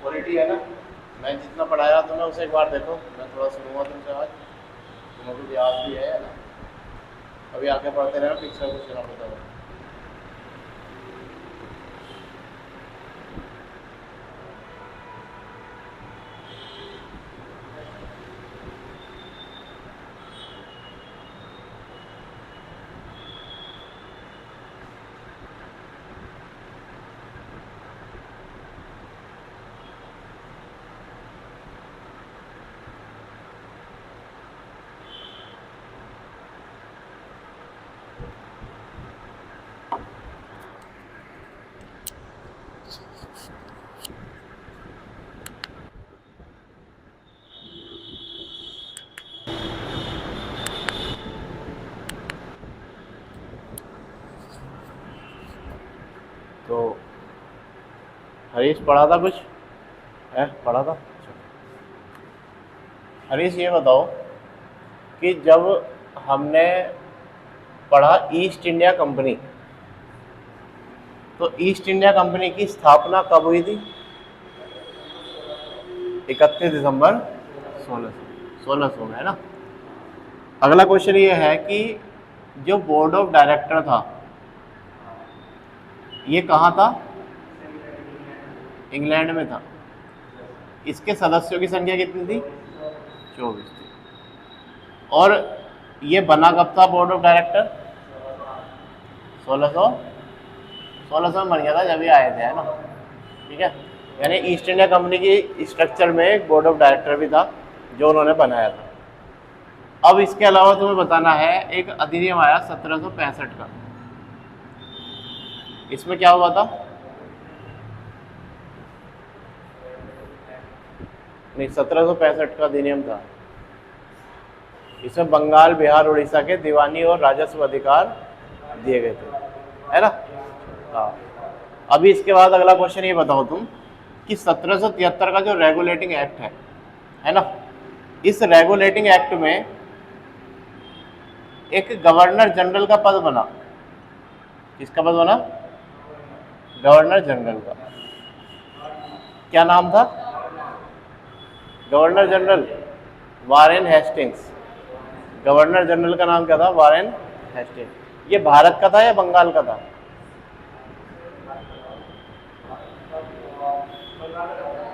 Quality है ना। मैं जितना पढ़ाया तो ना उसे एक बार देखो, मैं थोड़ा सुनूंगा तुमसे आज, तुम्हें भी याद भी है ना। अभी आके पढ़ते रहना, पिक्चर कुछ ना बताओ। तो हरीश पढ़ा था कुछ है, पढ़ा था। हरीश ये बताओ कि जब हमने पढ़ा ईस्ट इंडिया कंपनी, तो ईस्ट इंडिया कंपनी की स्थापना कब हुई थी? 31 दिसंबर 1600 में, है ना। अगला क्वेश्चन ये है कि जो बोर्ड ऑफ डायरेक्टर था ये कहाँ था? इंग्लैंड में था। इसके सदस्यों की संख्या कितनी थी? 24 थी। और ये बना कब था बोर्ड ऑफ डायरेक्टर? 1600 में बन गया था जब ये आए थे, है ना। ठीक है, यानी ईस्ट इंडिया कंपनी की स्ट्रक्चर में एक बोर्ड ऑफ डायरेक्टर भी था जो उन्होंने बनाया था। अब इसके अलावा तुम्हें बताना है, एक अधिनियम आया 1765 का। इसमें क्या हुआ था? नहीं, 1765 का अधिनियम था। इसमें बंगाल, बिहार, उड़ीसा के दीवानी और राजस्व अधिकार दिए गए थे, है ना। हाँ, अभी इसके बाद अगला क्वेश्चन ये बताओ तुम कि 1773 का जो रेगुलेटिंग एक्ट है ना, इस रेगुलेटिंग एक्ट में एक गवर्नर जनरल का पद बना। किसका पद बना? गवर्नर जनरल का। क्या नाम था governor general? Warren Hastings. Governor general का नाम क्या था? Warren Hastings. ये भारत का था या बंगाल का था?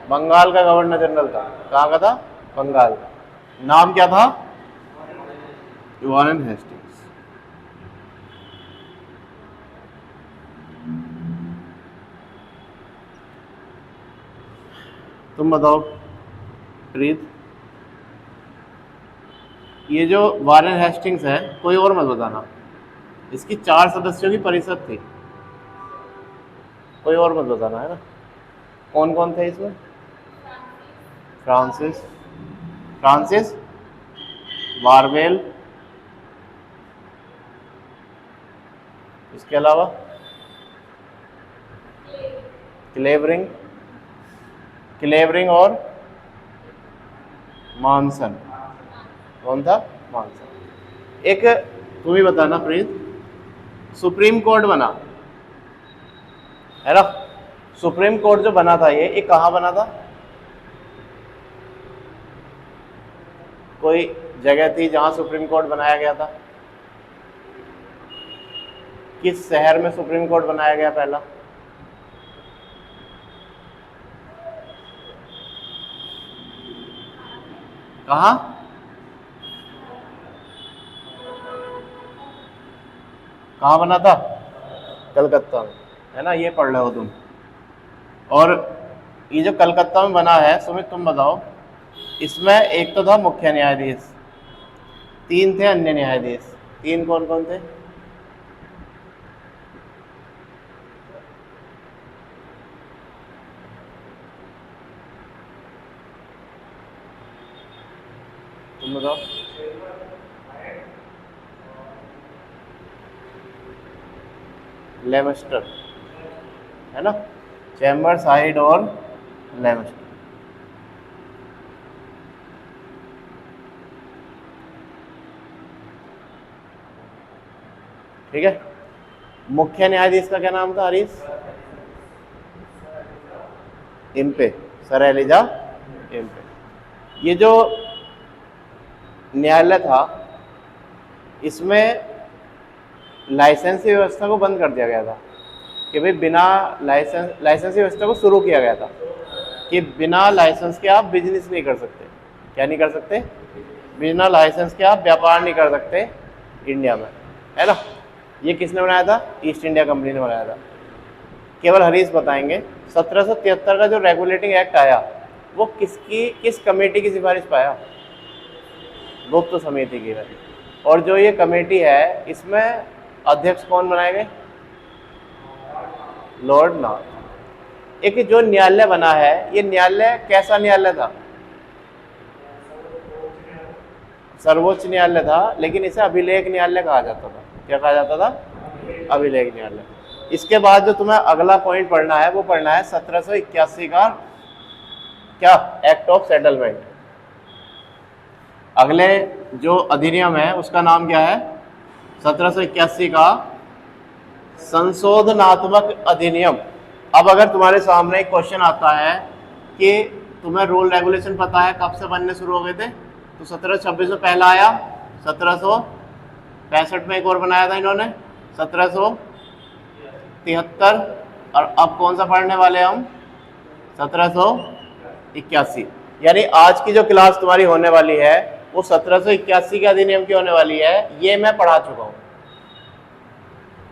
बंगाल का गवर्नर जनरल था। कहाँ का था? बंगाल का। नाम क्या था? Warren Hastings. तुम बताओ प्रीत, ये जो वारेन हेस्टिंग्स है, कोई और मत बताना, इसकी 4 सदस्यों की परिषद थी। कोई और मत बताना, है ना। कौन कौन थे इसमें? फ्रांसिस फ्रांसिस बारवेल, इसके अलावा क्लेवरिंग क्लेवरिंग और मानसन। कौन था? मानसन। एक तुम ही बताना प्रीत, सुप्रीम कोर्ट बना, है ना। सुप्रीम कोर्ट जो बना था ये कहाँ बना था? कोई जगह थी जहां सुप्रीम कोर्ट बनाया गया था? किस शहर में सुप्रीम कोर्ट बनाया गया पहला? कहाँ? कहाँ बना था? कलकत्ता में, है ना। ये पढ़ रहे हो तुम। और ये जो कलकत्ता में बना है, सुमित तुम बताओ, इसमें एक तो था मुख्य न्यायाधीश, 3 थे अन्य न्यायाधीश। 3 कौन कौन थे? तुम बताओ। लेमेस्टर, है ना। चैम्बर्स, हाइड और लेमेस्टर। ठीक है। मुख्य न्यायाधीश का क्या नाम था हरीश? इन पे, सर एलिजा इन पे। ये जो न्यायालय था इसमें लाइसेंसी व्यवस्था को बंद कर दिया गया था कि भाई बिना लाइसेंसी व्यवस्था को शुरू किया गया था कि बिना लाइसेंस के आप बिजनेस नहीं कर सकते। क्या नहीं कर सकते? बिना लाइसेंस के आप व्यापार नहीं कर सकते इंडिया में, है ना। ये किसने बनाया था? ईस्ट इंडिया कंपनी ने बनाया था। केवल हरीश बताएंगे 1773 का जो रेगुलेटिंग एक्ट आया वो किस कमेटी की सिफारिश पे आया? गुप्त समिति की है। और जो ये कमेटी है इसमें अध्यक्ष कौन बनाए गए? Lord north. एक जो न्यायालय बना है ये न्यायालय कैसा न्यायालय था? सर्वोच्च न्यायालय था, लेकिन इसे अभिलेख न्यायालय कहा जाता था। क्या कहा जाता था? अभिलेख न्यायालय। इसके बाद जो तुम्हें अगला पॉइंट पढ़ना है वो पढ़ना है 1781 का क्या? Act of settlement. अगले जो अधिनियम है उसका नाम क्या है? 1781 का संशोधनात्मक अधिनियम। अब अगर तुम्हारे सामने एक क्वेश्चन आता है कि तुम्हें रूल रेगुलेशन पता है कब से बनने शुरू हो गए थे, तो 1726 में पहला आया, 1765 में एक और बनाया था इन्होंने, 1773, और अब कौन सा पढ़ने वाले हम? 1781। यानी आज की जो क्लास तुम्हारी होने वाली है वो 1781 के अधिनियम की होने वाली है। ये मैं पढ़ा चुका हूँ,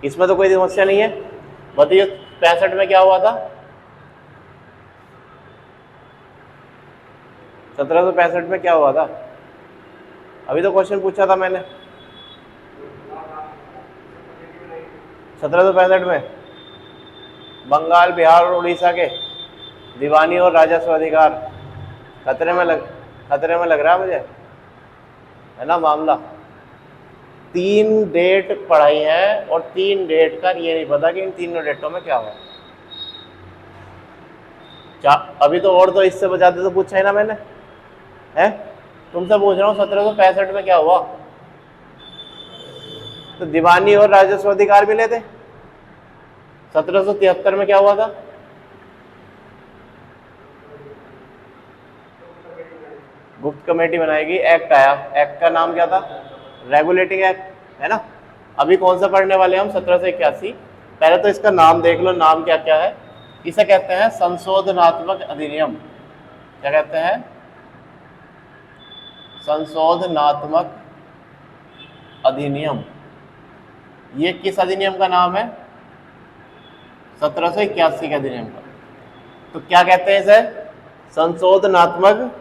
इसमें तो कोई समस्या नहीं है। बताइए 65 में क्या हुआ था? 1765 में क्या हुआ था? अभी तो क्वेश्चन पूछा था मैंने। 1765 में बंगाल, बिहार और उड़ीसा के दीवानी और राजस्व अधिकार खतरे में लग रहा है मुझे, है ना मामला। 3 डेट पढ़ाई है और 3 डेट का ये नहीं पता कि इन तीनों डेटों में क्या हुआ। अभी तो और तो इससे बचाते तो पूछा ही ना मैंने, है तुमसे पूछ रहा हूँ 1765 में क्या हुआ। तो दीवानी और राजस्व अधिकार मिले थे। 1773 में क्या हुआ था? गुप्त कमेटी बनाएगी, एक्ट आया। एक्ट का नाम क्या था? रेगुलेटिंग एक्ट, है ना। अभी कौन सा पढ़ने वाले हम? 1781। पहले तो इसका नाम देख लो, नाम क्या क्या है। इसे कहते हैं संशोधनात्मक अधिनियम। क्या कहते हैं? संशोधनात्मक अधिनियम। ये किस अधिनियम का नाम है? 1781 के अधिनियम का। तो क्या कहते हैं इसे? संशोधनात्मक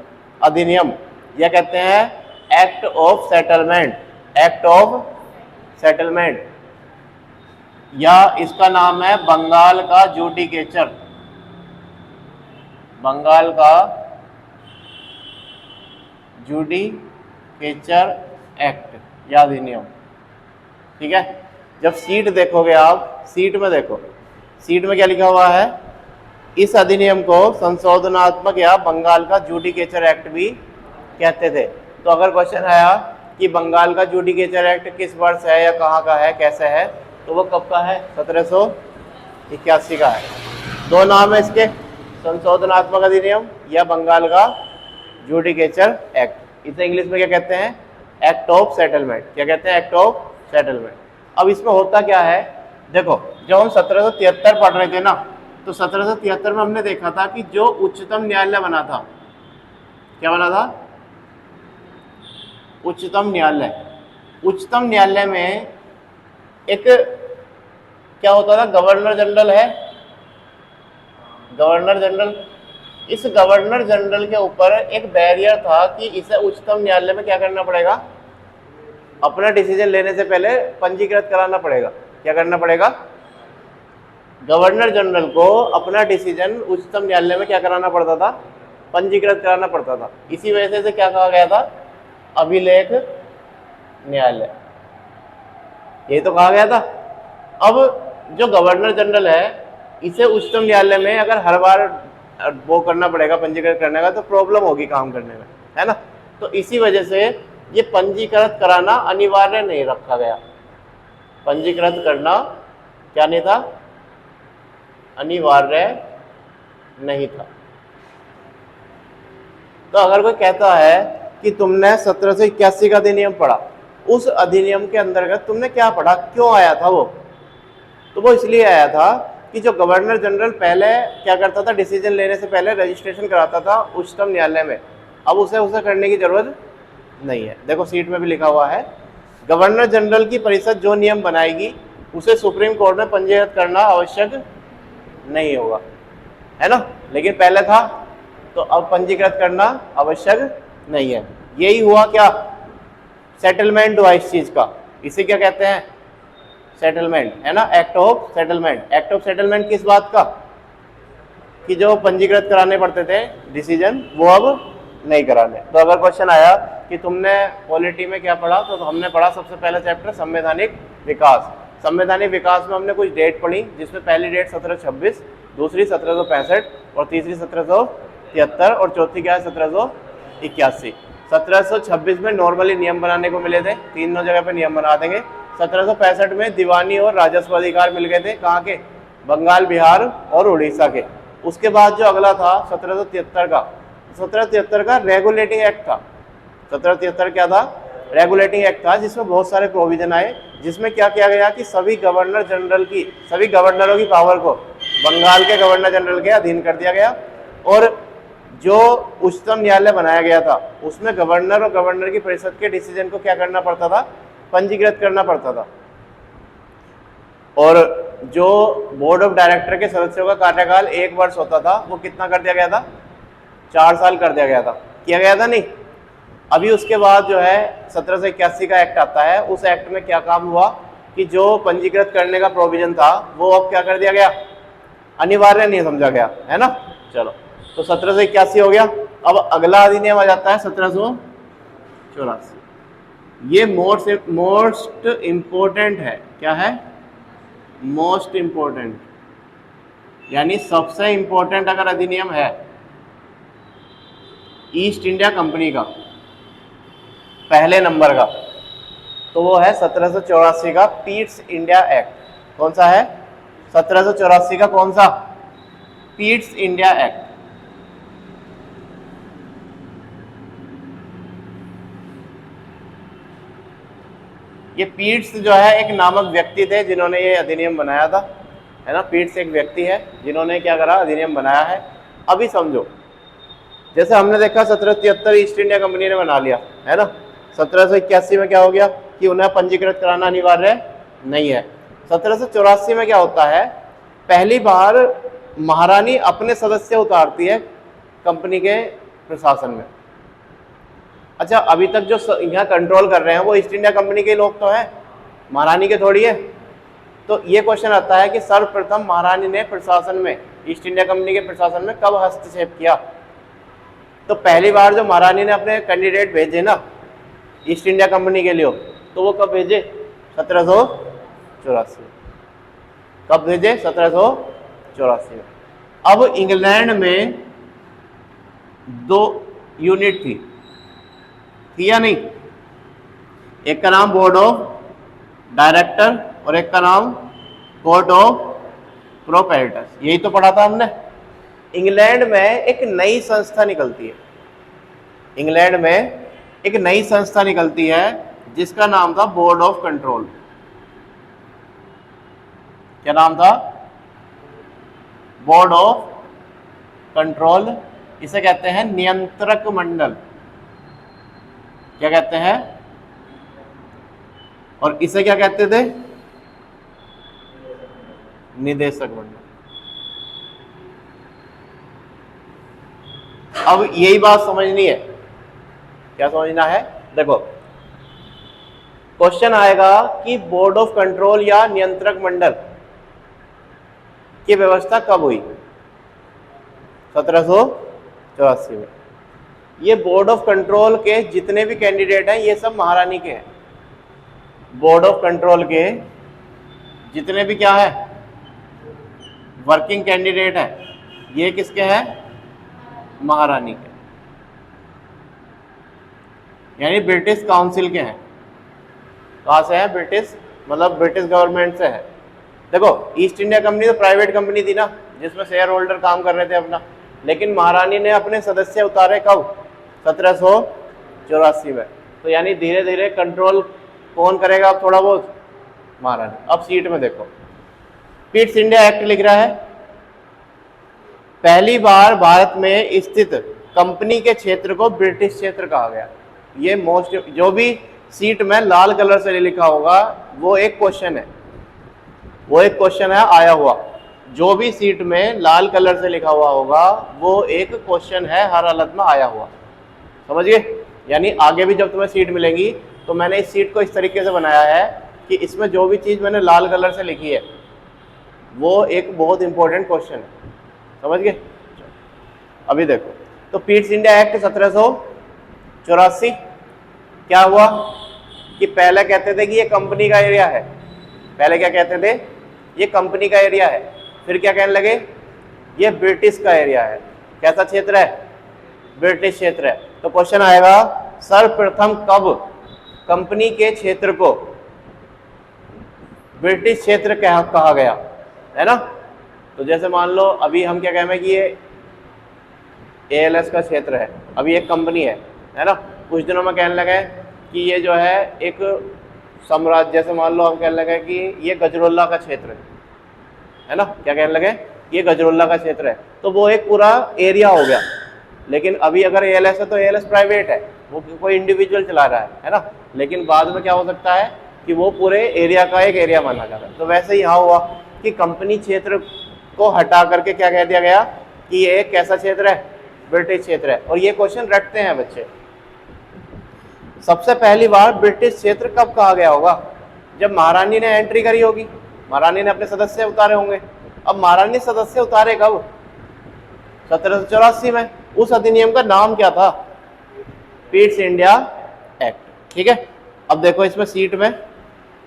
अधिनियम, या कहते हैं act of settlement. Act of settlement, या इसका नाम है बंगाल का जुडिकेचर। बंगाल का जुडिकेचर एक्ट या अधिनियम, ठीक है। जब सीट देखोगे आप, सीट में देखो, सीट में क्या लिखा हुआ है? इस अधिनियम को संशोधनात्मक या बंगाल का जुडिकेचर एक्ट भी कहते थे। तो अगर क्वेश्चन आया कि बंगाल का जुडिकेचर एक्ट किस वर्ष है या कहाँ का है, कैसे है, तो वो कब का है? 1781 का है। 2 नाम है इसके, संशोधनात्मक अधिनियम या बंगाल का जुडिकेचर एक्ट। इसे इंग्लिश में क्या कहते हैं? Act of settlement. क्या कहते हैं? Act of settlement. अब इसमें होता क्या है, देखो जब हम 1773 पढ़ रहे थे ना, तो 1773 में हमने देखा था कि जो उच्चतम न्यायालय बना था, क्या बना था? उच्चतम न्यायालय। उच्चतम न्यायालय में एक क्या होता था? गवर्नर जनरल है, गवर्नर जनरल। इस गवर्नर जनरल के ऊपर एक बैरियर था कि इसे उच्चतम न्यायालय में क्या करना पड़ेगा? अपना डिसीजन लेने से पहले पंजीकृत कराना पड़ेगा। क्या करना पड़ेगा? गवर्नर जनरल को अपना डिसीजन उच्चतम न्यायालय में क्या कराना पड़ता था? पंजीकृत कराना पड़ता था। इसी वजह से इसे क्या कहा गया था? अभिलेख न्यायालय, ये तो कहा गया था। अब जो गवर्नर जनरल है इसे उच्चतम न्यायालय में अगर हर बार वो करना पड़ेगा, पंजीकृत करने का, तो प्रॉब्लम होगी काम करने में, है ना। तो इसी वजह से ये पंजीकृत कराना अनिवार्य नहीं रखा गया। पंजीकृत करना क्या नहीं था? अनिवार्य नहीं था। तो अगर कोई कहता है कि तुमने 1781 का अधिनियम पढ़ा, उस अधिनियम के अंतर्गत तुमने क्या पढ़ा, क्यों आया था वो, तो वो इसलिए आया था कि जो गवर्नर जनरल पहले क्या करता था, डिसीजन लेने से पहले रजिस्ट्रेशन कराता था उच्चतम न्यायालय में, अब उसे करने की जरूरत नहीं है। देखो सीट में भी लिखा हुआ है, गवर्नर जनरल की परिषद जो नियम बनाएगी उसे सुप्रीम कोर्ट में पंजीकृत करना आवश्यक नहीं होगा, है ना, लेकिन पहले था, तो अब पंजीकृत करना आवश्यक नहीं है। यही हुआ क्या, सेटलमेंट हुआ इस चीज का, इसे क्या कहते हैं, सेटलमेंट, है ना, act of settlement. Act of settlement किस बात का, कि जो पंजीकृत कराने पड़ते थे डिसीजन, वो अब नहीं कराने। तो अगर क्वेश्चन आया कि तुमने पॉलिटी में क्या पढ़ा, तो हमने पढ़ा सबसे पहला चैप्टर संवैधानिक विकास। संवैधानिक विकास में हमने कुछ डेट पढ़ी, जिसमें पहली डेट 1726, दूसरी 1765 और तीसरी 1773 और चौथी क्या है 1781। 1726 में नॉर्मली नियम बनाने को मिले थे, तीनों जगह पे नियम बना देंगे। 1765 में दीवानी और राजस्व अधिकार मिल गए थे, कहाँ के, बंगाल, बिहार और उड़ीसा के। उसके बाद जो अगला था 1773 का, 1773 का रेगुलेटिंग एक्ट था। 1773 क्या था, रेगुलेटिंग एक्ट था, जिसमें बहुत सारे प्रोविजन आए, जिसमें क्या किया गया कि सभी गवर्नर जनरल की, सभी गवर्नरों की पावर को बंगाल के गवर्नर जनरल के अधीन कर दिया गया, और जो उच्चतम न्यायालय बनाया गया था उसमें गवर्नर और गवर्नर की परिषद के डिसीजन को क्या करना पड़ता था, पंजीकृत करना पड़ता था। और जो बोर्ड ऑफ डायरेक्टर के सदस्यों का कार्यकाल 1 वर्ष होता था, वो कितना कर दिया गया था, 4 साल कर दिया गया था, किया गया था नहीं। अभी उसके बाद जो है 1781 का एक्ट आता है, उस एक्ट में क्या काम हुआ कि जो पंजीकृत करने का प्रोविजन था वो अब क्या कर दिया गया, अनिवार्य नहीं समझा गया, है ना। चलो, तो 1781 हो गया। अब अगला अधिनियम आ जाता है 1784। ये मोस्ट इंपोर्टेंट है, क्या है, मोस्ट इंपोर्टेंट, यानी सबसे इंपोर्टेंट अगर अधिनियम है ईस्ट इंडिया कंपनी का पहले नंबर का, तो वो है 1784 का पीट्स इंडिया एक्ट। कौन सा है, 1784 का कौन सा, पीट्स इंडिया एक्ट। ये पीट्स जो है एक नामक व्यक्ति थे जिन्होंने ये अधिनियम बनाया था, है ना। पीट्स एक व्यक्ति है जिन्होंने क्या करा, अधिनियम बनाया है। अभी समझो, जैसे हमने देखा 1773 ईस्ट इंडिया कंपनी ने बना लिया, है ना। 1781 में क्या हो गया कि उन्हें पंजीकृत कराना अनिवार्य नहीं है। 1784 में क्या होता है, पहली बार महारानी अपने सदस्य उतारती है कंपनी के प्रशासन में। अच्छा, अभी तक जो यहाँ कंट्रोल कर रहे हैं वो ईस्ट इंडिया कंपनी के लोग तो हैं, महारानी के थोड़ी है। तो ये क्वेश्चन आता है कि सर्वप्रथम महारानी ने प्रशासन में, ईस्ट इंडिया कंपनी के प्रशासन में कब हस्तक्षेप किया। तो पहली बार जो महारानी ने अपने कैंडिडेट भेजे ना ईस्ट इंडिया कंपनी के लिए, तो वो कब भेजे, 1784। कब भेजे, 1784 में। अब इंग्लैंड में 2 यूनिट थी या नहीं, एक का नाम बोर्ड ऑफ डायरेक्टर और एक का नाम कोर्ट ऑफ प्रोप्राइटर्स। यही तो पढ़ा था हमने। इंग्लैंड में एक नई संस्था निकलती है, इंग्लैंड में एक नई संस्था निकलती है जिसका नाम था बोर्ड ऑफ कंट्रोल। क्या नाम था, बोर्ड ऑफ कंट्रोल। इसे कहते हैं नियंत्रक मंडल, क्या कहते हैं, और इसे क्या कहते थे, निदेशक मंडल। अब यही बात समझनी है, क्या समझना है, देखो क्वेश्चन आएगा कि बोर्ड ऑफ कंट्रोल या नियंत्रक मंडल की व्यवस्था कब हुई, 1784 में। ये बोर्ड ऑफ कंट्रोल के जितने भी कैंडिडेट हैं ये सब महारानी के हैं। बोर्ड ऑफ कंट्रोल के जितने भी क्या है वर्किंग कैंडिडेट हैं, ये किसके हैं, महारानी के, यानी ब्रिटिश काउंसिल के हैं। कहाँ से हैं, ब्रिटिश, मतलब ब्रिटिश गवर्नमेंट से है। देखो ईस्ट इंडिया कंपनी तो प्राइवेट कंपनी थी ना, जिसमें शेयर होल्डर काम कर रहे थे अपना, लेकिन महारानी ने अपने सदस्य उतारे कब, 1784 में। तो यानी धीरे धीरे कंट्रोल कौन करेगा अब थोड़ा बहुत, महारानी। अब सीट में देखो, पिट्स इंडिया एक्ट लिख रहा है, पहली बार भारत में स्थित कंपनी के क्षेत्र को ब्रिटिश क्षेत्र कहा गया। ये मोस्ट, जो भी सीट में लाल कलर से लिखा होगा वो एक क्वेश्चन है, वो एक क्वेश्चन है आया हुआ। जो भी सीट में लाल कलर से लिखा हुआ होगा वो एक क्वेश्चन है हर हालत में आया हुआ, समझ गए। यानी आगे भी जब तुम्हें सीट मिलेंगी तो मैंने इस सीट को इस तरीके से बनाया है कि इसमें जो भी चीज मैंने लाल कलर से लिखी है वो एक बहुत इंपॉर्टेंट क्वेश्चन है, समझ गए। अभी देखो, तो पिट्स इंडिया एक्ट 1784 क्या हुआ कि पहले कहते थे कि ये कंपनी का एरिया है, पहले क्या कहते थे, ये कंपनी का एरिया है, फिर क्या कहने लगे, ये ब्रिटिश का एरिया है। कैसा क्षेत्र है, ब्रिटिश क्षेत्र है। तो क्वेश्चन आएगा, सर्वप्रथम कब कंपनी के क्षेत्र को ब्रिटिश क्षेत्र कहा गया, है ना। तो जैसे मान लो अभी हम क्या कहें कि ये ALS का क्षेत्र है, अभी एक कंपनी है ना। कुछ दिनों में कहने लगे कि ये जो है एक साम्राज्य, जैसे मान लो हम कहने लगे कि ये गजरोला का क्षेत्र है ना, क्या कहने लगे, ये गजरोला का क्षेत्र है, तो वो एक पूरा एरिया हो गया। लेकिन अभी अगर ALS है तो ALS प्राइवेट है, वो कोई इंडिविजुअल चला रहा है ना। लेकिन बाद में क्या हो सकता है कि वो पूरे एरिया का एक एरिया माना जाता है। तो वैसे ही यहाँ हुआ कि कंपनी क्षेत्र को हटा करके क्या कह दिया गया कि ये एक कैसा क्षेत्र है, ब्रिटिश क्षेत्र है। और ये क्वेश्चन रटते हैं बच्चे। सबसे पहली बार ब्रिटिश क्षेत्र कब कहा गया होगा, जब महारानी ने एंट्री करी होगी, महारानी ने अपने सदस्य उतारे होंगे। अब महारानी सदस्य उतारे कब, 1784 में। उस अधिनियम का नाम क्या था, पिट्स इंडिया एक्ट, ठीक है। अब देखो इसमें सीट में,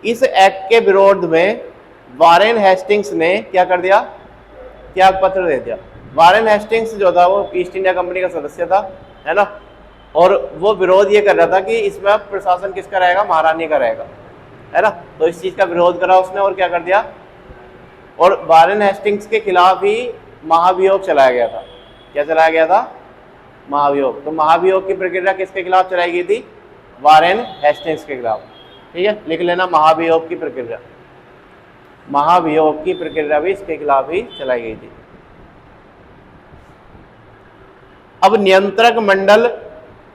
इस एक्ट के विरोध में वारेन हेस्टिंग्स ने क्या कर दिया, त्याग पत्र दे दिया। वारेन हेस्टिंग्स जो था वो ईस्ट इंडिया कंपनी का सदस्य था, है ना। और वो विरोध ये कर रहा था कि इसमें प्रशासन किसका रहेगा, महारानी का रहेगा, है ना। तो इस चीज का विरोध करा उसने और क्या कर दिया, और वारेन हेस्टिंग्स के खिलाफ ही महाभियोग चलाया गया था। क्या चलाया गया था, महाभियोग। तो महाभियोग की प्रक्रिया किसके खिलाफ चलाई गई थी, वारेन हेस्टिंग्स के खिलाफ, ठीक है। लिख लेना, महाभियोग की प्रक्रिया, महाभियोग की प्रक्रिया भी इसके खिलाफ ही चलाई गई थी। अब नियंत्रक मंडल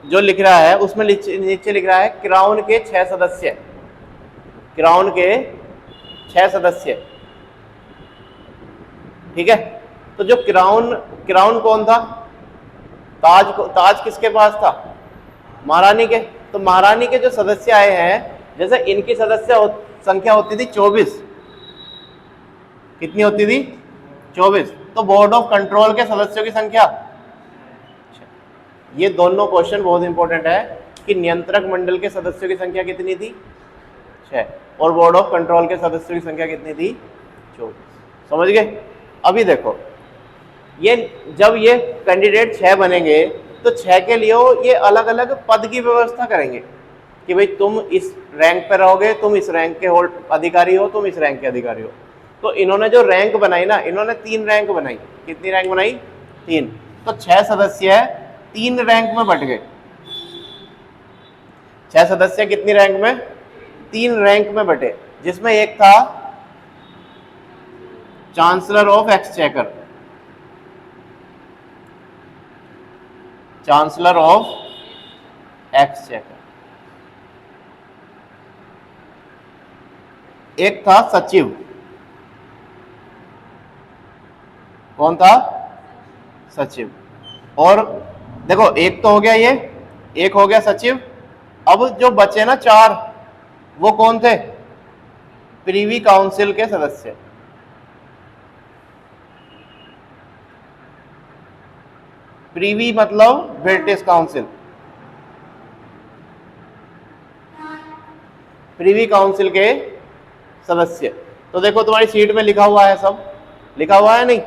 जो लिख रहा है उसमें नीचे लिख रहा है क्राउन के 6 सदस्य, क्राउन के 6 सदस्य, ठीक है। तो जो क्राउन कौन था, ताज किसके पास था, महारानी के। तो महारानी के जो सदस्य आए हैं, जैसे इनकी सदस्य संख्या होती थी 24, कितनी होती थी, 24। तो बोर्ड ऑफ कंट्रोल के सदस्यों की संख्या, ये दोनों क्वेश्चन बहुत इंपॉर्टेंट है कि नियंत्रक मंडल के सदस्यों की संख्या कितनी थी, 6, और बोर्ड ऑफ कंट्रोल के सदस्यों की संख्या कितनी थी, 24। समझ गए। अभी देखो, ये जब ये कैंडिडेट 6 बनेंगे तो 6 के लिए ये अलग अलग पद की व्यवस्था करेंगे कि भाई तुम इस रैंक पे रहोगे, तुम इस रैंक के अधिकारी हो, तुम इस रैंक के अधिकारी हो। तो इन्होंने जो रैंक बनाई ना, इन्होंने 3 रैंक बनाई। कितनी रैंक बनाई, 3। तो 6 सदस्य 3 रैंक में बट गए। 6 सदस्य कितनी रैंक में, 3 रैंक में बटे, जिसमें एक था chancellor of exchequer, chancellor of exchequer. एक था सचिव, कौन था, सचिव। और देखो एक तो हो गया ये, एक हो गया सचिव। अब जो बचे ना 4, वो कौन थे, प्रीवी काउंसिल के सदस्य। प्रीवी मतलब ब्रिटिश काउंसिल, प्रीवी काउंसिल के सदस्य। तो देखो तुम्हारी सीट में लिखा हुआ है, सब लिखा हुआ है नहीं।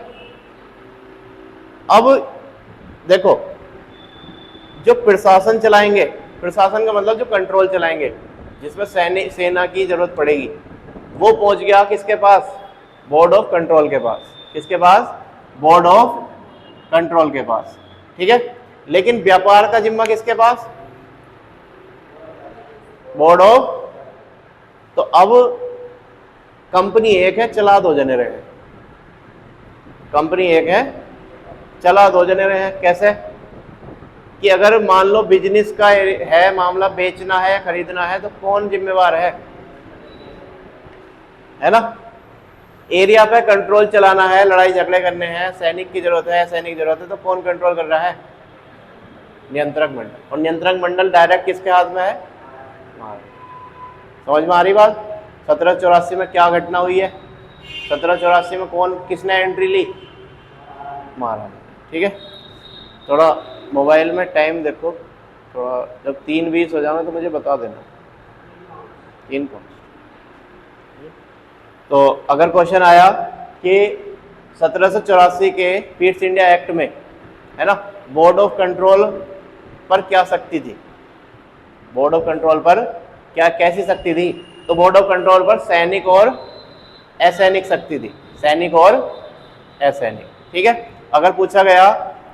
अब देखो, जो प्रशासन चलाएंगे, प्रशासन का मतलब जो कंट्रोल चलाएंगे, जिसमें सेना की जरूरत पड़ेगी, वो पहुंच गया किसके पास, बोर्ड ऑफ कंट्रोल के पास। किसके पास, बोर्ड ऑफ कंट्रोल के पास, ठीक है। लेकिन व्यापार का जिम्मा किसके पास? Board of. तो अब कंपनी एक है, चला दो जने रहे हैं। कंपनी एक है, चला दो जने रहे हैं। कैसे कि अगर मान लो बिजनेस का है मामला, बेचना है, खरीदना है, तो कौन जिम्मेवार है ना? एरिया पे कंट्रोल चलाना है, लड़ाई झगड़े करने हैं, सैनिक की जरूरत है, सैनिक जरूरत है, तो कौन कंट्रोल कर रहा है? नियंत्रक मंडल। और नियंत्रक मंडल डायरेक्ट किसके हाथ में है? समझ में आ रही बात? 1784 में क्या घटना हुई है? 1784 में किसने एंट्री ली? महाराणा। ठीक है, थोड़ा मोबाइल में टाइम देखो, थोड़ा जब 3:20 हो जाना तो मुझे बता देना 3 को। तो अगर क्वेश्चन आया कि 1784 के पीट्स इंडिया एक्ट में, है ना, बोर्ड ऑफ कंट्रोल पर क्या शक्ति थी? बोर्ड ऑफ कंट्रोल पर क्या कैसी शक्ति थी? तो बोर्ड ऑफ कंट्रोल पर सैनिक और असैनिक शक्ति थी। सैनिक और असैनिक। ठीक है, अगर पूछा गया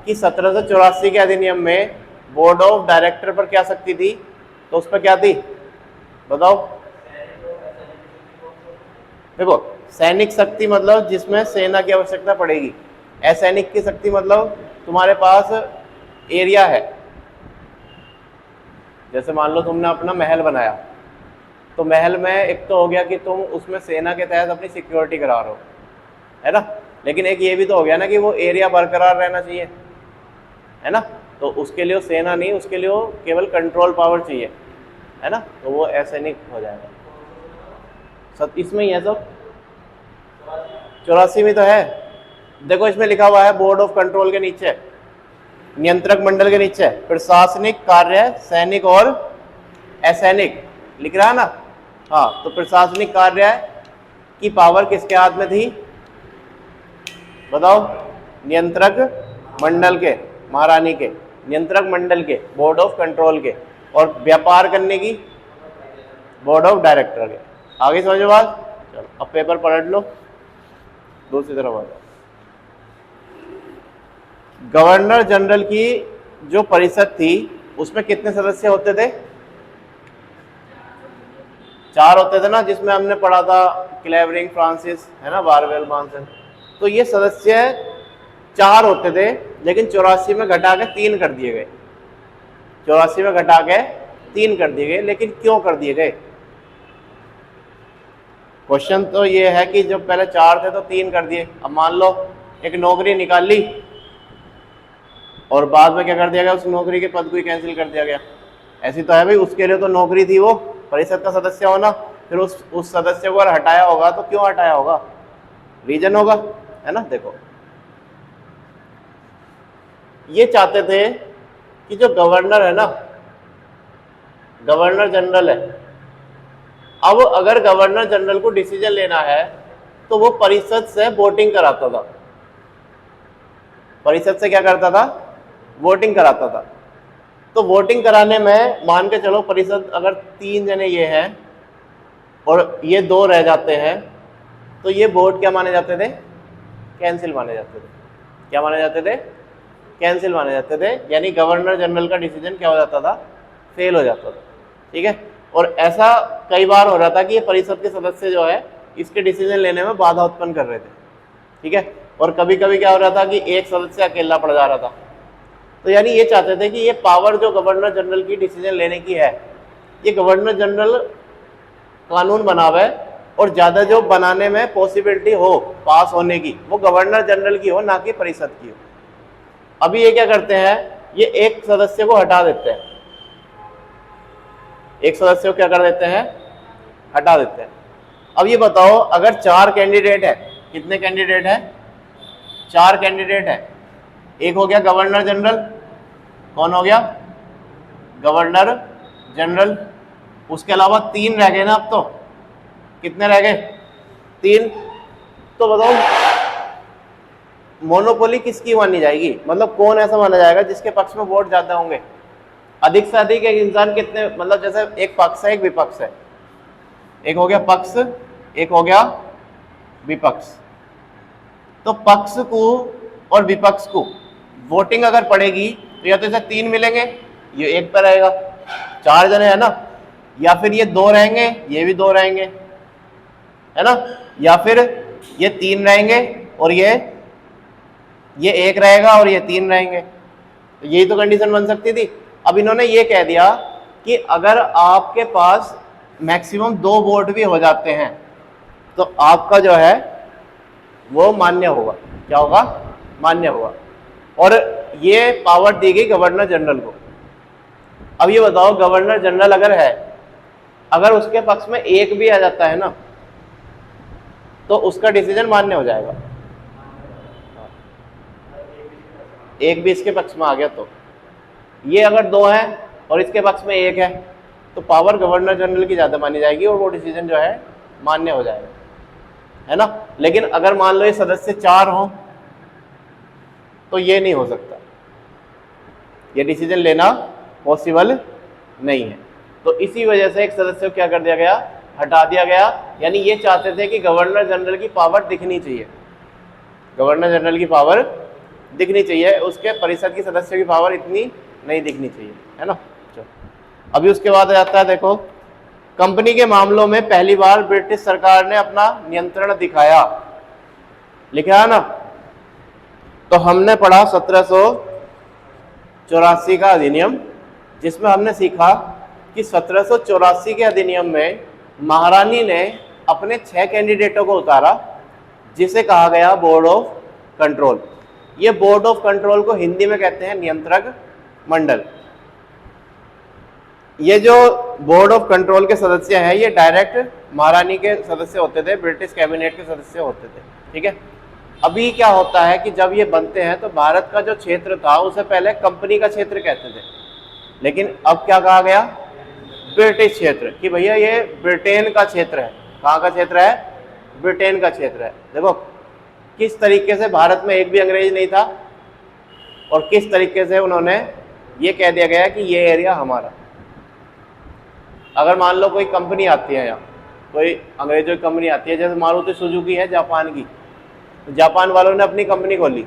कि 1784 के अधिनियम में बोर्ड ऑफ डायरेक्टर पर क्या शक्ति थी, तो उस पर क्या थी बताओ? देखो, सैनिक शक्ति मतलब जिसमें सेना की आवश्यकता पड़ेगी। असैनिक की शक्ति मतलब तुम्हारे पास एरिया है। जैसे मान लो तुमने अपना महल बनाया, तो महल में एक तो हो गया कि तुम उसमें सेना के तहत अपनी सिक्योरिटी करा रहे हो, है ना, लेकिन एक ये भी तो हो गया ना कि वो एरिया बरकरार रहना चाहिए, है ना। तो उसके लिए सेना नहीं, उसके लिए वो केवल कंट्रोल पावर चाहिए, है ना, तो वो असैनिक हो जाएगा। इसमें ही है सब। 84 में तो है। देखो इसमें लिखा हुआ है बोर्ड ऑफ कंट्रोल के नीचे, नियंत्रक मंडल के नीचे प्रशासनिक कार्य सैनिक और असैनिक लिख रहा है ना। हाँ, तो प्रशासनिक कार्य की पावर किसके हाथ में थी बताओ? नियंत्रक मंडल के, महारानी के, नियंत्रक मंडल के, बोर्ड ऑफ कंट्रोल के, और व्यापार करने की बोर्ड ऑफ डायरेक्टर के। आगे समझो बात? चलो अब पेपर पलट लो, दूसरी तरफ आ जाओ। गवर्नर जनरल की जो परिषद थी उसमें कितने सदस्य होते थे? 4 होते थे ना, जिसमें हमने पढ़ा था क्लेवरिंग फ्रांसिस, है ना, बारवेल मानसन। तो ये सदस्य 4 होते थे, लेकिन 84 में घटा के 3 कर दिए गए। 84 में घटा के 3 कर दिए गए, लेकिन क्यों कर दिए गए? क्वेश्चन तो ये है कि जब पहले 4 थे तो 3 कर दिए। अब मान लो एक नौकरी निकाल ली और बाद में क्या कर दिया गया? उस नौकरी के पद को ही कैंसिल कर दिया गया। ऐसी तो है भाई, उसके लिए तो नौकरी थी वो परिषद का सदस्य होना। फिर उस सदस्य को अगर हटाया होगा तो क्यों हटाया होगा? रीजन होगा, है ना। देखो ये चाहते थे कि जो गवर्नर है ना, गवर्नर जनरल है, अब अगर गवर्नर जनरल को डिसीजन लेना है तो वो परिषद से वोटिंग कराता था। परिषद से क्या करता था? वोटिंग कराता था। तो वोटिंग कराने में मान के चलो परिषद अगर 3 जने ये हैं और ये 2 रह जाते हैं, तो ये वोट क्या माने जाते थे? कैंसिल माने जाते थे। क्या माने जाते थे? कैंसिल माने जाते थे। यानी गवर्नर जनरल का डिसीजन क्या हो जाता था? फेल हो जाता था। ठीक है, और ऐसा कई बार हो रहा था कि ये परिषद के सदस्य जो है इसके डिसीजन लेने में बाधा उत्पन्न कर रहे थे। ठीक है, और कभी कभी क्या हो रहा था कि एक सदस्य अकेला पड़ जा रहा था। तो यानी ये चाहते थे कि ये पावर जो गवर्नर जनरल की डिसीजन लेने की है, ये गवर्नर जनरल कानून बनावे, और ज्यादा जो बनाने में पॉसिबिलिटी हो पास होने की वो गवर्नर जनरल की हो, ना कि परिषद की हो। अभी ये क्या करते हैं? ये एक सदस्य को हटा देते हैं। एक सदस्य को क्या कर देते हैं? हटा देते हैं। अब ये बताओ, अगर 4 कैंडिडेट है, कितने कैंडिडेट है? 4 कैंडिडेट है। एक हो गया गवर्नर जनरल, कौन हो गया? Governor general. उसके अलावा 3 रह गए ना। अब तो कितने रह गए? 3। तो बताओ मोनोपोली किसकी मानी जाएगी? मतलब कौन ऐसा माना जाएगा जिसके पक्ष में वोट ज्यादा होंगे? अधिक से अधिक एक इंसान कितने, मतलब जैसे एक पक्ष है एक विपक्ष है, एक हो गया पक्ष, एक हो गया विपक्ष। तो पक्ष को और विपक्ष को वोटिंग अगर पड़ेगी तो या तो इसे 3 मिलेंगे, ये 1 पर रहेगा, 4 जने है ना, या फिर ये 2 रहेंगे, ये भी 2 रहेंगे, है ना, या फिर ये 3 रहेंगे और ये 1 रहेगा और ये 3 रहेंगे। तो यही तो कंडीशन बन सकती थी। अब इन्होंने ये कह दिया कि अगर आपके पास मैक्सिमम 2 वोट भी हो जाते हैं तो आपका जो है वो मान्य होगा। क्या होगा? मान्य होगा। और ये पावर दी गई गवर्नर जनरल को। अब ये बताओ, गवर्नर जनरल अगर है, अगर उसके पक्ष में 1 भी आ जाता है ना तो उसका डिसीजन मान्य हो जाएगा। 1 भी इसके पक्ष में आ गया तो, ये अगर 2 है और इसके पक्ष में 1 है तो पावर गवर्नर जनरल की ज्यादा मानी जाएगी और वो डिसीजन जो है मान्य हो जाएगा, है ना। लेकिन अगर मान लो ये सदस्य 4 हो तो ये नहीं हो सकता, ये डिसीजन लेना पॉसिबल नहीं है। तो इसी वजह से एक सदस्य को क्या कर दिया गया? हटा दिया गया। यानी ये चाहते थे कि गवर्नर जनरल की पावर दिखनी चाहिए, गवर्नर जनरल की पावर दिखनी चाहिए, उसके परिषद की सदस्यों की पावर इतनी नहीं दिखनी चाहिए, है ना। चलो अभी उसके बाद आ जाता है, देखो, कंपनी के मामलों में पहली बार ब्रिटिश सरकार ने अपना नियंत्रण दिखाया, लिखा है ना। तो हमने पढ़ा 1784 का अधिनियम, जिसमें हमने सीखा कि 1784 के अधिनियम में महारानी ने अपने 6 कैंडिडेटों को उतारा, जिसे कहा गया बोर्ड ऑफ कंट्रोल। ये बोर्ड ऑफ कंट्रोल को हिंदी में कहते हैं नियंत्रक मंडल। ये जो बोर्ड ऑफ कंट्रोल के सदस्य हैं ये डायरेक्ट महारानी के सदस्य होते थे, ब्रिटिश कैबिनेट के सदस्य होते थे, ठीक है। अभी क्या होता है कि जब ये बनते हैं तो भारत का जो क्षेत्र था उसे पहले कंपनी का क्षेत्र कहते थे, लेकिन अब क्या कहा गया? ब्रिटिश क्षेत्र, कि भैया ये ब्रिटेन का क्षेत्र है। कहाँ का क्षेत्र है? ब्रिटेन का क्षेत्र है। देखो किस तरीके से भारत में एक भी अंग्रेज नहीं था और किस तरीके से उन्होंने ये कह दिया गया कि ये एरिया हमारा। अगर मान लो कोई कंपनी आती है, यहाँ कोई अंग्रेजों की कंपनी आती है, जैसे मारुति सुजुकी है जापान की, तो जापान वालों ने अपनी कंपनी खोली,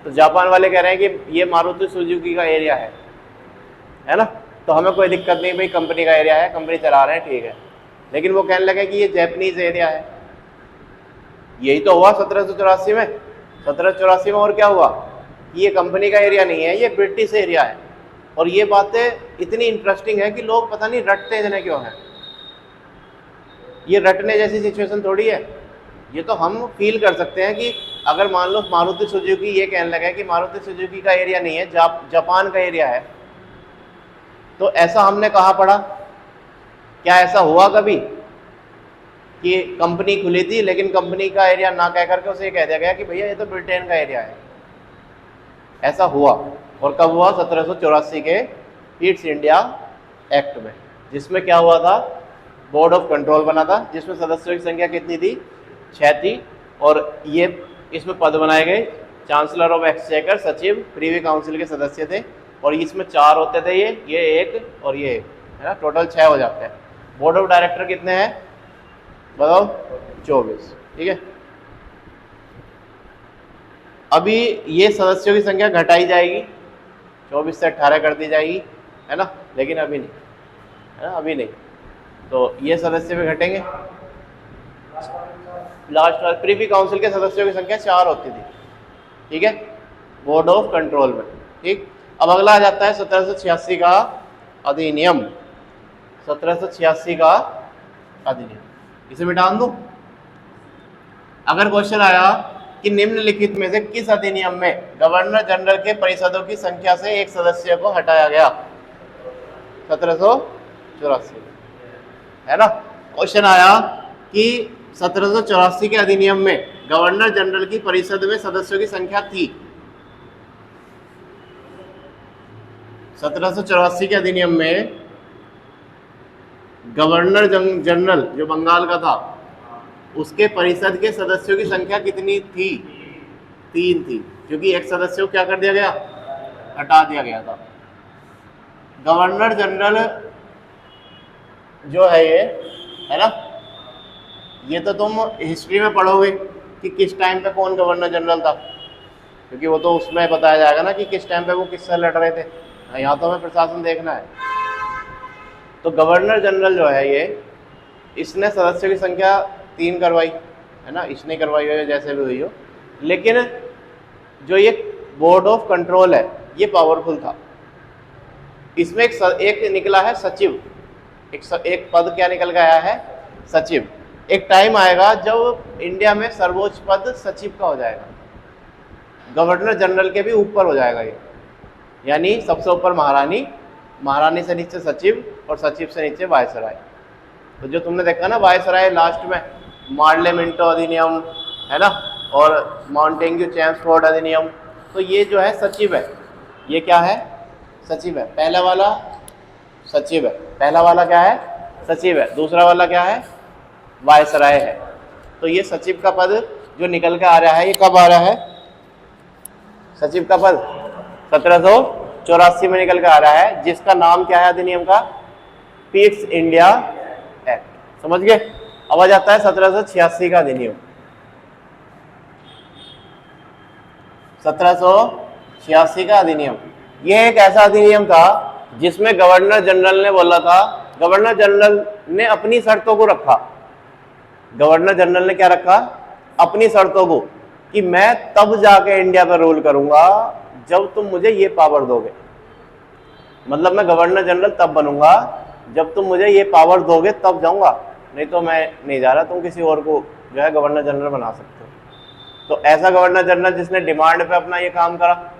तो जापान वाले कह रहे हैं कि ये मारुति सुजुकी का एरिया है ना, तो हमें कोई दिक्कत नहीं, भाई कंपनी का एरिया है, कंपनी चला रहे हैं, ठीक है। लेकिन वो कहने लगे कि ये जैपनीज एरिया है। यही तो हुआ 1784 में। 1784 में और क्या हुआ? ये कंपनी का एरिया नहीं है, ये ब्रिटिश एरिया है। और ये बातें इतनी इंटरेस्टिंग है कि लोग पता नहीं रटते इतने क्यों हैं। ये रटने जैसी सिचुएशन थोड़ी है, ये तो हम फील कर सकते हैं कि अगर मान लो मारुति सुजुकी ये कहने लगा कि मारुति सुजुकी का एरिया नहीं है, जापान का एरिया है, तो ऐसा हमने कहाँ पढ़ा? क्या ऐसा हुआ कभी कि कंपनी खुली थी लेकिन कंपनी का एरिया ना कह करके उसे कह दिया गया कि भैया ये तो ब्रिटेन का एरिया है? ऐसा हुआ। और कब हुआ? 1784 के ईस्ट इंडिया एक्ट में, जिसमें क्या हुआ था? बोर्ड ऑफ कंट्रोल बना था, जिसमें सदस्यों की संख्या कितनी थी? 6 थी। और ये इसमें पद बनाए गए, चांसलर ऑफ एक्सचेकर, सचिव, प्रीवी काउंसिल के सदस्य थे, और इसमें 4 होते थे, ये 1 और ये 1, है ना, टोटल 6 हो जाते हैं। बोर्ड ऑफ डायरेक्टर कितने हैं बताओ? 24, ठीक है। अभी ये सदस्यों की संख्या घटाई जाएगी, 24 से 18 कर दी जाएगी, है ना, लेकिन अभी नहीं, है ना, अभी नहीं। तो ये सदस्य भी घटेंगे। लास्ट प्रीवी काउंसिल के सदस्यों की संख्या 4 होती थी, ठीक है, बोर्ड ऑफ कंट्रोल में, ठीक। अब अगला आ जाता है 1786 का अधिनियम। 1786 का अधिनियम, इसे मिटा दूं। अगर क्वेश्चन आया कि निम्नलिखित में से किस अधिनियम में गवर्नर जनरल के परिषदों की संख्या से एक सदस्य को हटाया गया? 1784, है ना। क्वेश्चन आया कि 1784 के अधिनियम में गवर्नर जनरल की परिषद में सदस्यों की संख्या थी। 1784 के अधिनियम में गवर्नर जनरल जो बंगाल का था उसके परिषद के सदस्यों की संख्या कितनी थी? 3 थी, क्योंकि एक सदस्य को क्या कर दिया गया? हटा दिया गया था। गवर्नर जनरल जो है ये, है ना, ये तो तुम हिस्ट्री में पढ़ोगे कि किस टाइम पे कौन गवर्नर जनरल था। क्योंकि वो तो उसमें बताया जाएगा ना कि किस टाइम पे वो किससे लड़ रहे थे। यहाँ तो हमें प्रशासन देखना है। तो गवर्नर जनरल जो है ये, इसने सदस्यों की संख्या 3 करवाई है ना, इसने करवाई हो जैसे भी हुई हो, लेकिन जो ये बोर्ड ऑफ कंट्रोल है ये पावरफुल था। इसमें एक निकला है सचिव, एक पद क्या निकल के आया है, सचिव। एक टाइम आएगा जब इंडिया में सर्वोच्च पद सचिव का हो जाएगा, गवर्नर जनरल के भी ऊपर हो जाएगा ये, यानी सबसे ऊपर महारानी, महारानी से नीचे सचिव और सचिव से नीचे वायसराय। तो जो तुमने देखा ना वायसराय लास्ट में मार्लेमेंटो अधिनियम है ना, और माउंटेन्यू चैम्सफोर्ड अधिनियम, तो ये जो है सचिव है, ये क्या है, सचिव है। पहला वाला सचिव है, पहला वाला क्या है, सचिव है, दूसरा वाला क्या है, वायसराय है। तो ये सचिव का पद जो निकल के आ रहा है, ये कब आ रहा है, सचिव का पद 1784 में निकल के आ रहा है, जिसका नाम क्या है अधिनियम का, पिट्स इंडिया एक्ट। समझ गए। अब आ जाता है 1786 का अधिनियम। 1786 का अधिनियम, यह एक ऐसा अधिनियम था जिसमें गवर्नर जनरल ने बोला था, गवर्नर जनरल ने अपनी शर्तों को रखा, गवर्नर जनरल ने क्या रखा, अपनी शर्तों को, कि मैं तब जाके इंडिया पर रूल करूंगा जब तुम मुझे ये पावर दोगे। मतलब मैं गवर्नर जनरल तब बनूंगा जब तुम मुझे ये पावर दोगे, तब जाऊंगा, नहीं तो मैं नहीं जा रहा, तुम किसी और को जो है गवर्नर जनरल बना सकते हो। तो ऐसा गवर्नर जनरल जिसने डिमांड पे अपना ये काम करा,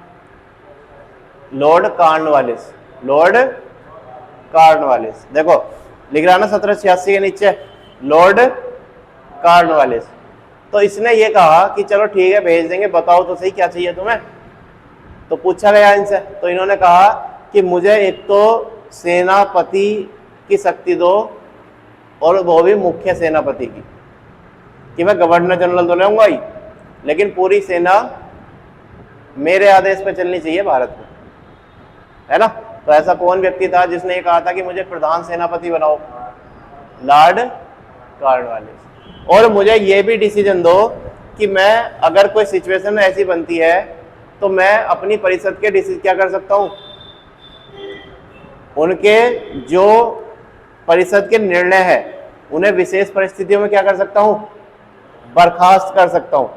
लॉर्ड कॉर्नवालिस, लॉर्ड कॉर्नवालिस। देखो लिख रहा ना 1786 के नीचे लॉर्ड कॉर्नवालिस। तो इसने ये कहा कि चलो ठीक है भेज देंगे, बताओ तो सही क्या चाहिए तुम्हें। तो पूछा गया इनसे, तो इन्होंने कहा कि मुझे एक तो सेनापति की शक्ति दो, और वो भी मुख्य सेनापति की, कि मैं गवर्नर जनरल तो रहूंगा ही, लेकिन पूरी सेना मेरे आदेश पे चलनी चाहिए भारत में, है ना। तो ऐसा कौन व्यक्ति था जिसने ये कहा था कि मुझे प्रधान सेनापति बनाओ, लॉर्ड कॉर्नवालिस। और मुझे ये भी डिसीजन दो कि मैं अगर कोई सिचुएशन ऐसी बनती है तो मैं अपनी परिषद के डिसीजन क्या कर सकता हूं, उनके जो परिषद के निर्णय है उन्हें विशेष परिस्थितियों में क्या कर सकता हूं, बर्खास्त कर सकता हूं।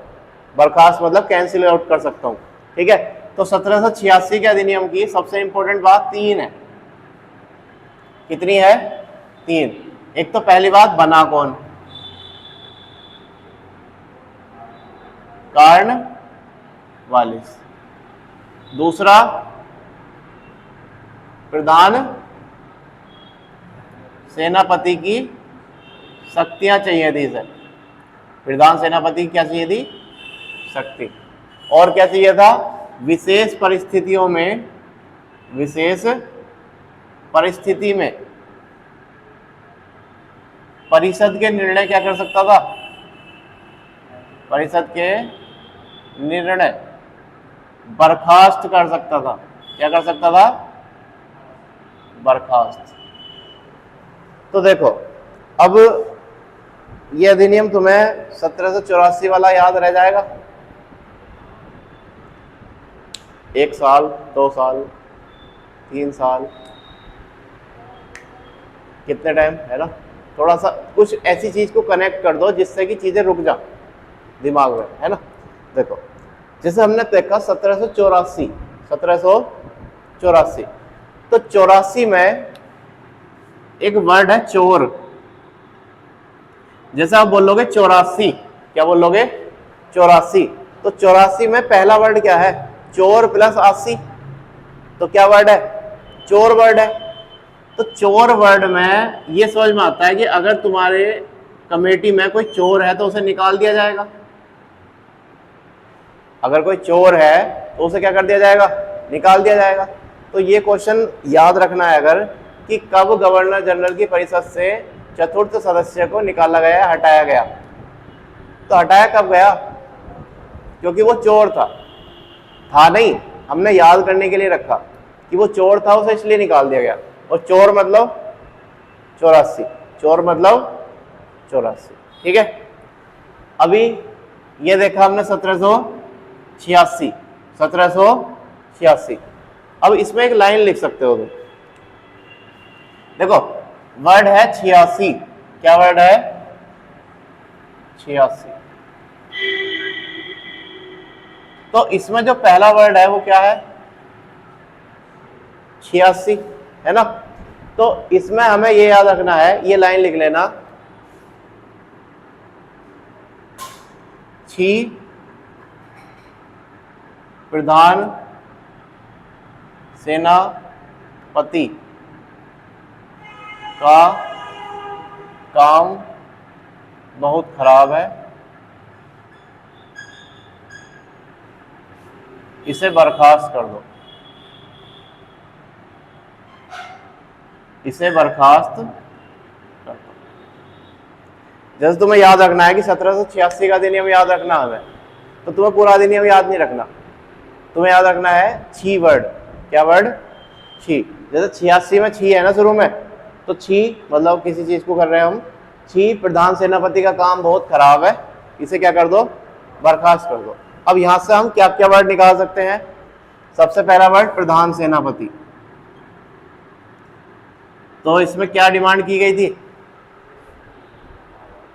बर्खास्त मतलब कैंसिल आउट कर सकता हूं, ठीक है। तो 1786 के अधिनियम की सबसे इंपॉर्टेंट बात 3 है। कितनी है, 3। एक तो पहली बात, बना कौन, कॉर्नवालिस। दूसरा, प्रधान सेनापति की शक्तियां चाहिए थी सर, प्रधान सेनापति की क्या चाहिए थी, शक्ति। और क्या चाहिए था, विशेष परिस्थितियों में, विशेष परिस्थिति में परिषद के निर्णय क्या कर सकता था, परिषद के निर्णय बर्खास्त कर सकता था। क्या कर सकता था, बर्खास्त। तो देखो अब ये अधिनियम तुम्हें 1784 वाला याद रह जाएगा, 1 साल 2 साल 3 साल, कितने टाइम, है ना। थोड़ा सा कुछ ऐसी चीज को कनेक्ट कर दो जिससे कि चीजें रुक जा दिमाग में, है ना। देखो जैसे हमने देखा 1784, 1784, तो 84 में एक वर्ड है चोर। जैसे आप बोलोगे 84, क्या बोलोगे, 84। तो 84 में पहला वर्ड क्या है, चोर प्लस 80, तो क्या वर्ड है, चोर वर्ड है। तो चोर वर्ड में ये समझ में आता है कि अगर तुम्हारे कमेटी में कोई चोर है तो उसे निकाल दिया जाएगा। अगर कोई चोर है तो उसे क्या कर दिया जाएगा, निकाल दिया जाएगा। तो ये क्वेश्चन याद रखना है अगर, कि कब गवर्नर जनरल की परिषद से चतुर्थ सदस्य को निकाला गया, हटाया गया। तो हटाया कब गया, क्योंकि वो चोर था नहीं, हमने याद करने के लिए रखा कि वो चोर था, उसे इसलिए निकाल दिया गया। और चोर मतलब 84, चोर मतलब 84, ठीक है। अभी ये देखा हमने 1786, 1786। अब इसमें एक लाइन लिख सकते हो तुम, देखो वर्ड है 86, क्या वर्ड है 86, तो इसमें जो पहला वर्ड है वो क्या है 86, है ना। तो इसमें हमें ये याद रखना है, ये लाइन लिख लेना, छी प्रधान सेनापति का काम बहुत खराब है, इसे बर्खास्त कर दो, इसे बर्खास्त कर दो। जैसे तुम्हें याद रखना है कि 1786 का अधिनियम याद रखना हमें, तो तुम्हें पूरा अधिनियम याद नहीं रखना, तुम्हें याद रखना है छी वर्ड, क्या वर्ड छी। जैसे 86 में छी है ना शुरू में, तो छी मतलब किसी चीज को कर रहे हैं हम, छी प्रधान सेनापति का काम बहुत खराब है, इसे क्या कर दो बर्खास्त कर दो। अब यहां से हम क्या क्या वर्ड निकाल सकते हैं, सबसे पहला वर्ड प्रधान सेनापति, तो इसमें क्या डिमांड की गई थी,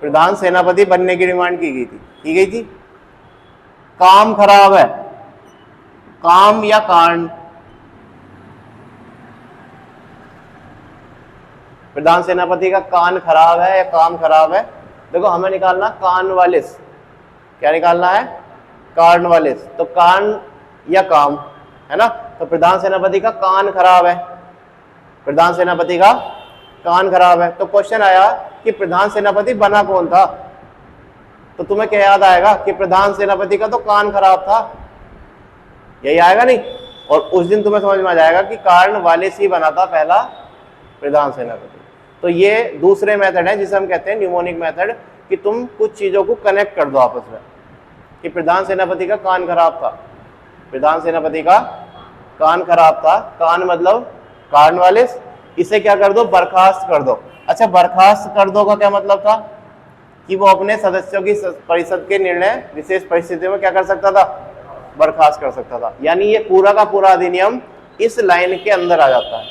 प्रधान सेनापति बनने की डिमांड की गई थी। काम खराब है, काम या कांड, प्रधान सेनापति का कान खराब है या काम खराब है। देखो हमें निकालना कार्नवालिस, क्या निकालना है कार्नवालिस, तो कान या काम, है ना। तो प्रधान सेनापति का कान खराब है, प्रधान सेनापति का कान खराब है। तो क्वेश्चन आया कि प्रधान सेनापति बना कौन था, तो तुम्हें क्या याद आएगा कि प्रधान सेनापति का तो कान खराब था, यही आएगा नहीं। और उस दिन तुम्हें समझ में आ जाएगा कि कार्नवालिस ही बना था पहला प्रधान सेनापति। तो ये दूसरे मेथड है जिसे हम कहते हैं न्यूमोनिक मेथड, कि तुम कुछ चीजों को कनेक्ट कर दो आपस में, कि प्रधान सेनापति का कान खराब था, प्रधान सेनापति का कान खराब था, कान मतलब कार्नवालिस, इसे क्या कर दो बर्खास्त कर दो। अच्छा बर्खास्त कर दो का क्या मतलब था कि वो अपने सदस्यों की परिषद के निर्णय विशेष परिस्थितियों में क्या कर सकता था बर्खास्त कर सकता था। यानी ये पूरा का पूरा अधिनियम इस लाइन के अंदर आ जाता है।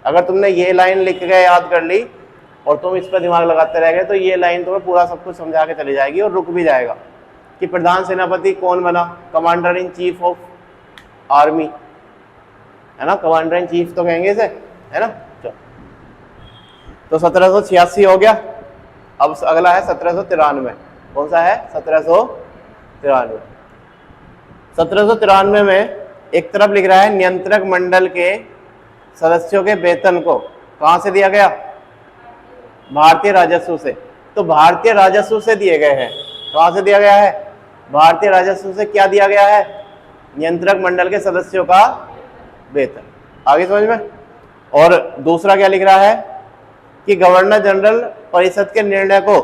अगर तुमने ये लाइन लिख के याद कर ली और तुम इस पर दिमाग लगाते रह गए तो ये लाइन तुम्हें पूरा सब कुछ समझा के चली जाएगी और रुक भी जाएगा कि प्रधान सेनापति कौन बना, commander in chief of army, है ना, कमांडर इन चीफ तो कहेंगे इसे, है ना। तो 1786 हो गया। अब अगला है 1793, कौन सा है 1793। 1793 में एक तरफ लिख रहा है नियंत्रक मंडल के सदस्यों के वेतन को कहां से दिया गया, भारतीय राजस्व से। तो भारतीय राजस्व से दिए गए हैं, कहां से दिया गया है भारतीय राजस्व से। क्या दिया गया है नियंत्रक मंडल के सदस्यों का वेतन, आगे समझ में। और दूसरा क्या लिख रहा है कि गवर्नर जनरल परिषद के निर्णय को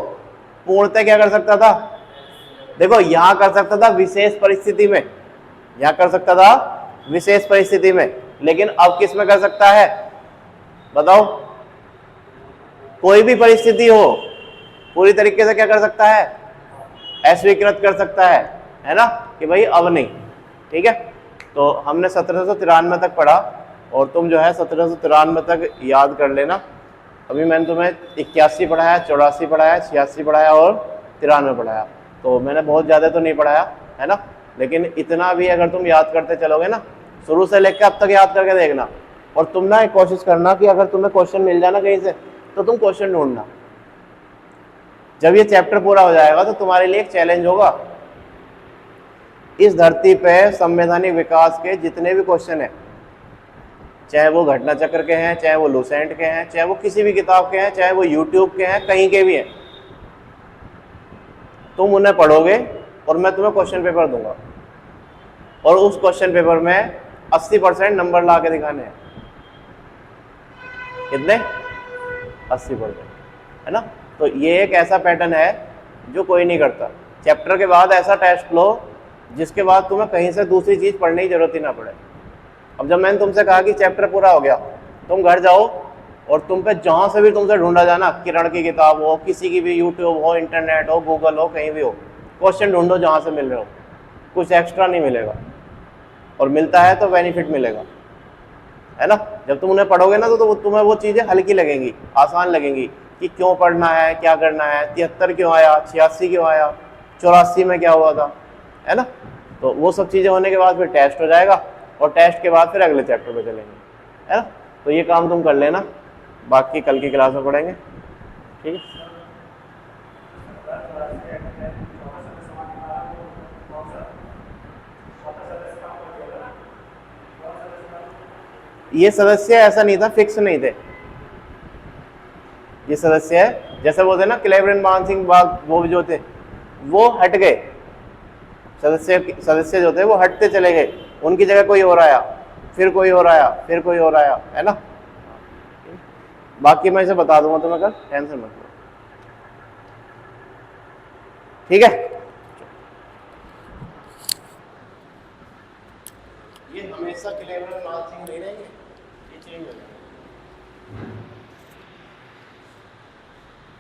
पूर्णतः क्या कर सकता था, देखो यहां कर सकता था विशेष परिस्थिति में, यहां कर सकता था विशेष परिस्थिति में, लेकिन अब किस में कर सकता है बताओ, कोई भी परिस्थिति हो पूरी तरीके से क्या कर सकता है अस्वीकृत कर सकता है ना, कि भाई अब नहीं, ठीक है। तो हमने 1793 तक पढ़ा और तुम जो है 1793 तक याद कर लेना। अभी मैंने तुम्हें 81 पढ़ाया, 84 पढ़ाया, 86 पढ़ाया और 93 पढ़ाया, तो मैंने बहुत ज़्यादा तो नहीं पढ़ाया, है ना, लेकिन इतना भी अगर तुम याद करते चलोगे ना, शुरू से लेकर अब तक याद करके देखना। और तुम ना एक कोशिश करना कि अगर तुम्हें क्वेश्चन मिल जाए ना कहीं से, तो तुम क्वेश्चन ढूंढना। जब ये चैप्टर पूरा हो जाएगा तो तुम्हारे लिए एक चैलेंज होगा, इस धरती पे संवैधानिक विकास के जितने भी क्वेश्चन हैं, चाहे वो घटना चक्र के हैं, चाहे वो लुसेंट के हैं, चाहे वो किसी भी किताब के हैं, चाहे वो यूट्यूब के हैं, कहीं के भी हैं, तुम उन्हें पढ़ोगे और मैं तुम्हें क्वेश्चन पेपर दूंगा और उस क्वेश्चन पेपर में 80% नंबर ला के दिखाने हैं। कितने 80%, है ना। तो ये एक ऐसा पैटर्न है जो कोई नहीं करता। चैप्टर के बाद ऐसा टेस्ट लो जिसके बाद तुम्हें कहीं से दूसरी चीज पढ़ने की जरूरत ही ना पड़े। अब जब मैंने तुमसे कहा कि चैप्टर पूरा हो गया, तुम घर जाओ और तुम पे जहां से भी तुमसे ढूंढा जाना, किरण की किताब हो, किसी की भी यूट्यूब हो, इंटरनेट हो, गूगल हो, कहीं भी हो, क्वेश्चन ढूंढो जहां से मिल रहे हो, कुछ एक्स्ट्रा नहीं मिलेगा, और मिलता है तो बेनिफिट मिलेगा, है ना। जब तुम उन्हें पढ़ोगे ना तो तुम्हें वो चीज़ें हल्की लगेंगी, आसान लगेंगी कि क्यों पढ़ना है, क्या करना है, 73 क्यों आया, 86 क्यों आया, 84 में क्या हुआ था, है ना। तो वो सब चीज़ें होने के बाद फिर टेस्ट हो जाएगा, और टेस्ट के बाद फिर अगले चैप्टर पे चलेंगे, है ना। तो ये काम तुम कर लेना, बाकी कल की क्लास में पढ़ेंगे, ठीक है। ये सदस्य ऐसा नहीं था, फिक्स नहीं थे ये सदस्य है, जैसे वो थे ना क्लेवरन मानसिंह बाग, वो जो थे वो हट गए, सदस्य जो थे वो हटते चले गए, उनकी जगह कोई और आया, फिर कोई और आया, फिर कोई और आया, है ना। बाकी मैं इसे बता दूंगा तुम्हें कल, टेंशन मत लो, ठीक है। ये हमेशा क्लेवरन मानसिंह नहीं रहेंगे, ये चेंज हो जाएगा।